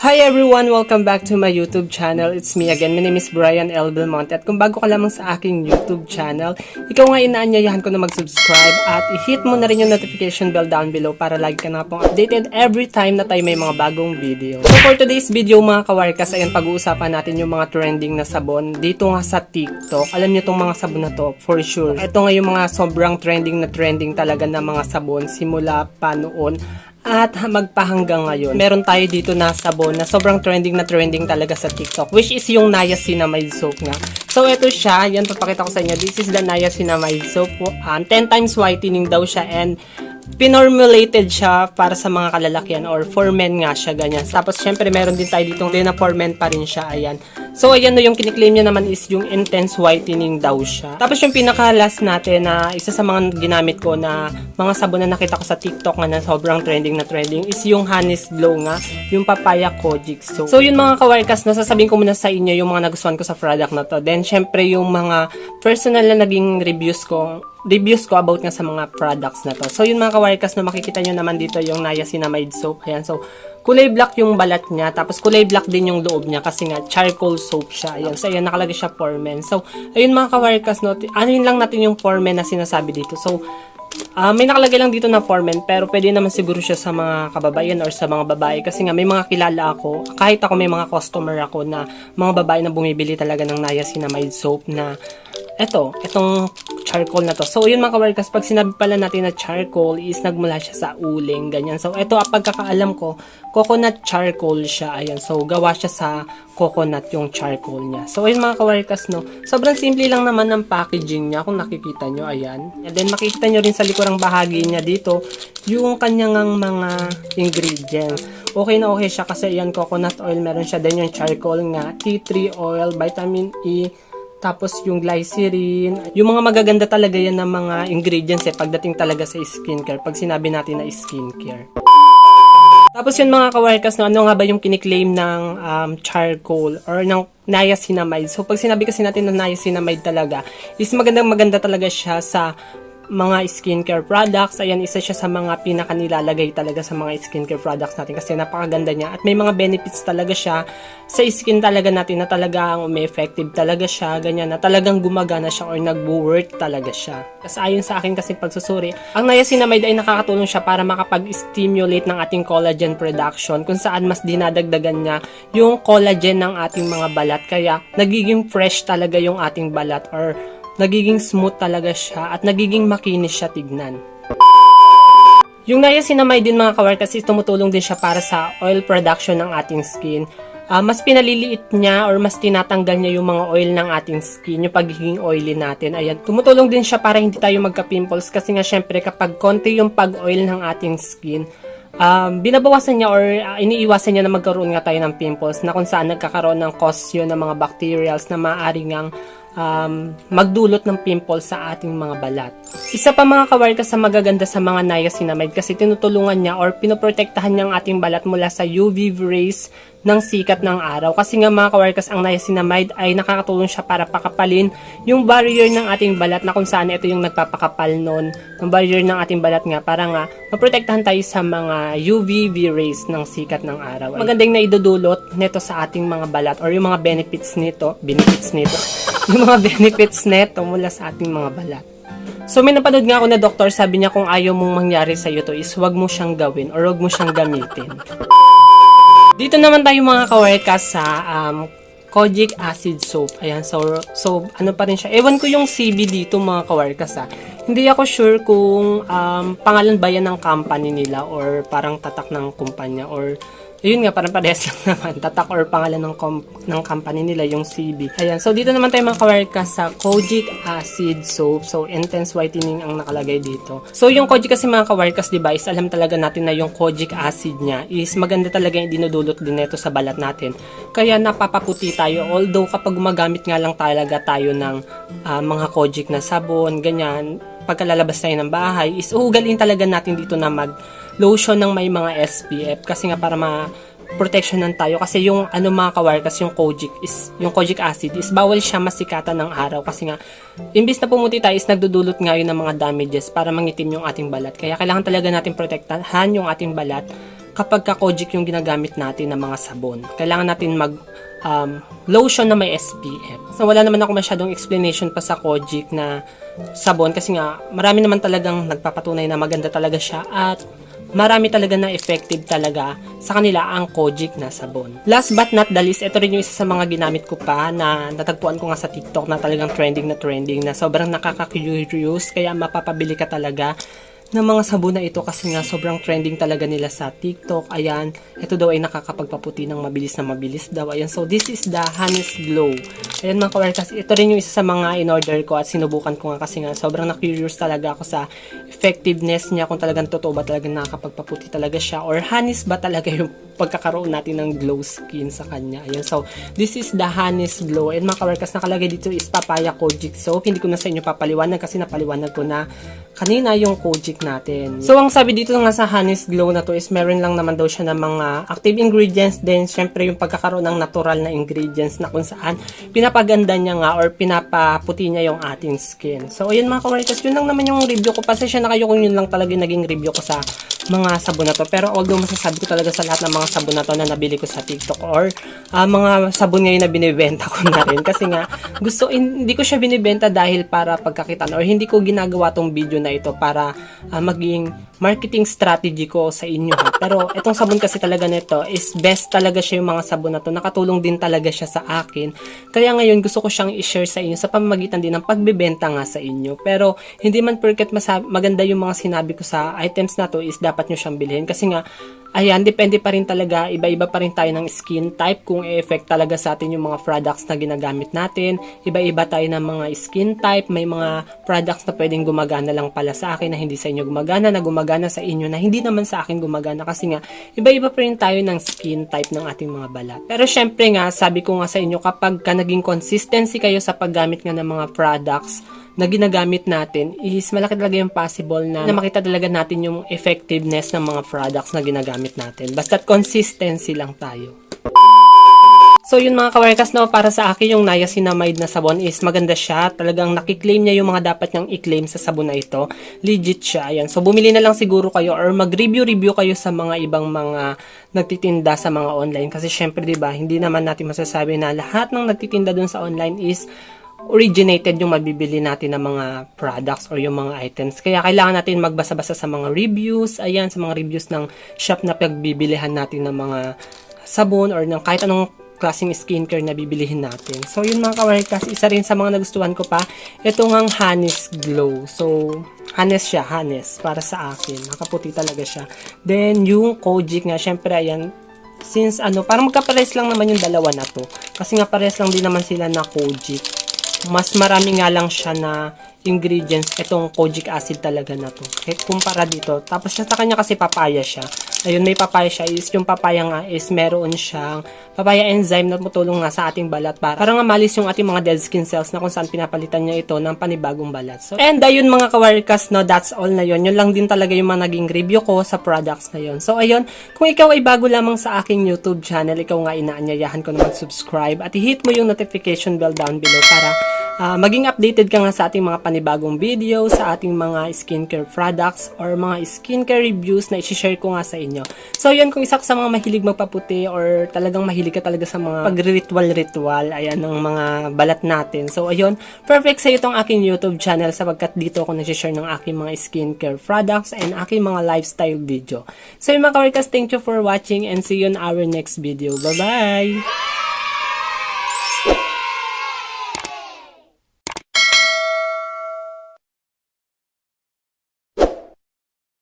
Hi everyone! Welcome back to my YouTube channel. It's me again. My name is Brian L. Belmonte. At kung bago ka lamang sa aking YouTube channel, ikaw nga inaanyayahan ko na mag-subscribe at i-hit mo na rin yung notification bell down below para lagi ka na pong updated every time na tayo may mga bagong video. So for today's video mga kawarkas, ayan pag-uusapan natin yung mga trending na sabon dito nga sa TikTok. Alam niyo tong mga sabon na to for sure. Ito nga yung mga sobrang trending talaga na mga sabon simula pa noon at magpahanggang ngayon. Meron tayo dito na sabon na sobrang trending talaga sa TikTok, which is yung Niacinamide soap nga. So ito siya, yan papakita ko sa inyo. This is the Niacinamide soap. 10 times whitening daw siya and pinormulated siya para sa mga kalalakihan or for men nga siya, ganyan. Tapos syempre meron din tayo ditong na for men pa rin siya, ayan. So ayan no, yung kiniklaim niya naman is yung intense whitening daw siya. Tapos yung pinaka-last natin na isa sa mga ginamit ko na mga sabon na nakita ko sa TikTok nga na sobrang trending is yung Honey's Glow nga, yung Papaya Kojic soap. So yun mga kawarkas, nasasabihin ko muna sa inyo yung mga nagustuhan ko sa product na to. Then syempre yung mga personal na naging reviews ko about nga sa mga products na to. So yun mga kawarkas, na makikita nyo naman dito yung Niacinamide soap. Ayan, so kulay black yung balat niya, tapos kulay black din yung loob niya kasi nga charcoal soap siya. Ayan, so ayan, nakalagay siya for men. So ayun mga kawarkas, no, anuin lang natin yung for men na sinasabi dito. So may nakalagay lang dito na for men, pero pwede naman siguro siya sa mga kababaihan or sa mga babae kasi nga may mga kilala ako, kahit ako may mga customer ako na mga babae na bumibili talaga ng Niacinamide soap na itong charcoal na to. So yun mga kawarkas, pag sinabi pala natin na charcoal is nagmula siya sa uling, ganyan. So ito, pagkakaalam ko, coconut charcoal siya, ayan. So gawa siya sa coconut yung charcoal niya. So ayun mga kawarkas, no, sobrang simple lang naman ng packaging niya kung nakikita nyo, ayan. And then makikita nyo rin sa likurang bahagi niya dito yung kanyang mga ingredients. Okay na okay siya kasi ayan, coconut oil, meron siya din yung charcoal nga, tea tree oil, vitamin E, tapos yung glycerin, yung mga magaganda talaga yan ng mga ingredients pagdating talaga sa skincare, pag sinabi natin na skincare. Tapos yun mga kawarkas, no, ano nga ba yung kiniklaim ng charcoal or ng Niacinamide? So pag sinabi kasi natin ng Niacinamide talaga, is maganda talaga siya sa mga skincare products. Ayan, isa siya sa mga pinakanilalagay talaga sa mga skincare products natin kasi napakaganda niya at may mga benefits talaga siya sa skin talaga natin na talagang may effective talaga siya, ganyan, na talagang gumagana siya or nagwo-work talaga siya. Kasi ayon sa akin kasi pagsusuri, ang Niacinamide ay nakakatulong siya para makapag-stimulate ng ating collagen production kung saan mas dinadagdagan niya yung collagen ng ating mga balat, kaya nagiging fresh talaga yung ating balat or nagiging smooth talaga siya at nagiging makinis siya tignan. Yung Niacinamide din mga kawarkas, tumutulong din siya para sa oil production ng ating skin. Mas pinaliliit niya or mas tinatanggal niya yung mga oil ng ating skin, yung pagiging oily natin. Ayan, tumutulong din siya para hindi tayo magka-pimples kasi nga syempre kapag konti yung pag-oil ng ating skin, binabawasan niya or iniiwasan niya na magkaroon nga tayo ng pimples na kung saan nagkakaroon ng cause yun ng mga bacterials na maaaring ngang magdulot ng pimples sa ating mga balat. Isa pa mga kawarkas sa magaganda sa mga Niacinamide kasi tinutulungan niya or pinoprotektahan niya ang ating balat mula sa UV rays ng sikat ng araw. Kasi nga mga kawarkas, ang Niacinamide ay nakakatulong siya para pakapalin yung barrier ng ating balat na kung saan ito yung nagpapakapal nun ng barrier ng ating balat nga para nga maprotektahan tayo sa mga UVB rays ng sikat ng araw. Magandang na idudulot nito sa ating mga balat or yung mga benefits nito yung mga benefits neto mula sa ating mga balat. So may napanood nga ako na doktor, sabi niya kung ayaw mong mangyari sa iyo to is wag mo siyang gawin or wag mo siyang gamitin. Dito naman tayo mga kawarkas sa Kojic acid soap. Ayan, so ano pa rin siya. Ewan ko yung CB dito mga kawarkas ha. Hindi ako sure kung pangalan ba yan ng company nila or parang tatak ng kumpanya or yun nga, parang parehas lang naman. Tatak or pangalan ng company nila, yung CB. Ayan, so dito naman tayo mga kawarkas sa Kojic acid soap. So, intense whitening ang nakalagay dito. So, yung Kojic kasi mga kawarkas, diba, is alam talaga natin na yung Kojic acid niya is maganda talaga yung dinudulot din nito sa balat natin. Kaya napapaputi tayo. Although, kapag gumagamit nga lang talaga tayo ng mga Kojic na sabon, ganyan, pagkalalabas tayo ng bahay, is uhugalin talaga natin dito na mag-lotion ng may mga SPF kasi nga para ma-protectionan tayo kasi yung mga kawarkas, yung Kojic acid is bawal siya masikatan ng araw kasi nga imbis na pumuti tayo is nagdudulot nga yun ng mga damages para mangitim yung ating balat. Kaya kailangan talaga natin protektahan yung ating balat kapag ka-kojic yung ginagamit natin ng mga sabon. Kailangan natin mag lotion na may SPF. So, wala naman ako masyadong explanation pa sa kojic na sabon kasi nga marami naman talagang nagpapatunay na maganda talaga siya at marami talaga na effective talaga sa kanila ang kojic na sabon. Last but not the least, ito rin yung isa sa mga ginamit ko pa na natagpuan ko nga sa TikTok na talagang trending na sobrang nakaka-curious kaya mapapabili ka talaga ng mga sabon na ito kasi nga sobrang trending talaga nila sa TikTok. Ayan, ito daw ay nakakapagpaputi ng mabilis na mabilis daw. Ayan, so this is the Honest Glow. Ayan mga kawarkas, ito rin yung isa sa mga in-order ko at sinubukan ko nga kasi nga sobrang na-curious talaga ako sa effectiveness niya, kung talagang totoo ba talagang nakakapagpaputi talaga siya or honest ba talaga yung pagkakaroon natin ng glow skin sa kanya. Ayan, so this is the Honest Glow. And mga kawarkas, nakalagay dito is papaya kojic soap. Hindi ko na sa inyo papaliwanag kasi napaliwanag ko na kanina yung kojic natin. So, ang sabi dito nga sa Honest Glow na to is meron lang naman daw siya ng mga active ingredients, then syempre yung pagkakaroon ng natural na ingredients na kung saan pinapaganda niya nga or pinapaputi niya yung ating skin. So, ayun mga kawarkas, yun lang naman yung review ko. Pasensya na kayo kung yun lang talaga yung naging review ko sa mga sabon na to. Pero although masasabi ko talaga sa lahat ng mga sabon na to na nabili ko sa TikTok or mga sabon ngayon na binibenta ko na rin. Kasi nga, hindi ko siya binibenta dahil para pagkakitaan or hindi ko ginagawa tong video na ito para maging marketing strategy ko sa inyo. Pero itong sabon kasi talaga nito is best talaga siya yung mga sabon na to. Nakatulong din talaga siya sa akin. Kaya ngayon gusto ko siyang i-share sa inyo sa pamamagitan din ng pagbebenta nga sa inyo. Pero hindi man porket maganda yung mga sinabi ko sa items na to is dapat nyo siyang bilhin. Kasi nga, ayan, depende pa rin talaga, iba-iba pa rin tayo ng skin type kung i-effect talaga sa atin yung mga products na ginagamit natin. Iba-iba tayo ng mga skin type, may mga products na pwedeng gumagana lang pala sa akin na hindi sa inyo gumagana, na gumagana sa inyo na hindi naman sa akin gumagana kasi nga, iba-iba pa rin tayo ng skin type ng ating mga balat. Pero syempre nga, sabi ko nga sa inyo, kapag ka naging consistency kayo sa paggamit nga ng mga products na ginagamit natin is malaki talaga yung possible na makita talaga natin yung effectiveness ng mga products na ginagamit natin. Basta't consistency lang tayo. So yun mga kawarkas, no, para sa akin yung niacinamide na sabon is maganda siya. Talagang nakiklaim niya yung mga dapat niyang i-claim sa sabon na ito. Legit siya. Ayan. So bumili na lang siguro kayo or mag-review kayo sa mga ibang mga nagtitinda sa mga online. Kasi syempre diba, hindi naman natin masasabi na lahat ng nagtitinda dun sa online is originated yung mabibili natin ng mga products or yung mga items. Kaya kailangan natin magbasa-basa sa mga reviews, ayan, sa mga reviews ng shop na pagbibilihan natin ng mga sabon or ng kahit anong klaseng skincare na bibilihin natin. So, yun mga kawarkas, isa rin sa mga nagustuhan ko pa, ito ngang Honest Glow. So, honest siya, honest, para sa akin. Nakaputi talaga siya. Then, yung kojic nga, syempre, ayan, since parang magkapares lang naman yung dalawa na to. Kasi nga pares lang din naman sila na kojic. Mas marami nga lang siya na ingredients, itong kojic acid talaga na to. Kumpara dito. Tapos sa kanya kasi papaya siya. Ayun, may papaya siya. Yung papaya nga is meron siyang papaya enzyme na tumutulong nga sa ating balat para nga malis yung ating mga dead skin cells na kung saan pinapalitan niya ito ng panibagong balat. So, and ayun mga kawarkas, no, that's all na yun. Yun lang din talaga yung mga naging review ko sa products na yun. So, ayun, kung ikaw ay bago lamang sa aking YouTube channel, ikaw nga inaanyayahan ko na mag-subscribe at i-hit mo yung notification bell down below para maging updated ka nga sa ating mga panibagong video, sa ating mga skincare products or mga skincare reviews na i-share ko nga sa inyo. So yun, kung isa ka sa mga mahilig magpaputi or talagang mahilig ka talaga sa mga pag-ritual, ayan, ng mga balat natin. So ayun, perfect sa itong aking YouTube channel sapagkat dito ako nag-share ng aking mga skincare products and aking mga lifestyle video. So yun mga kawarkas, thank you for watching and see you in our next video. Bye-bye!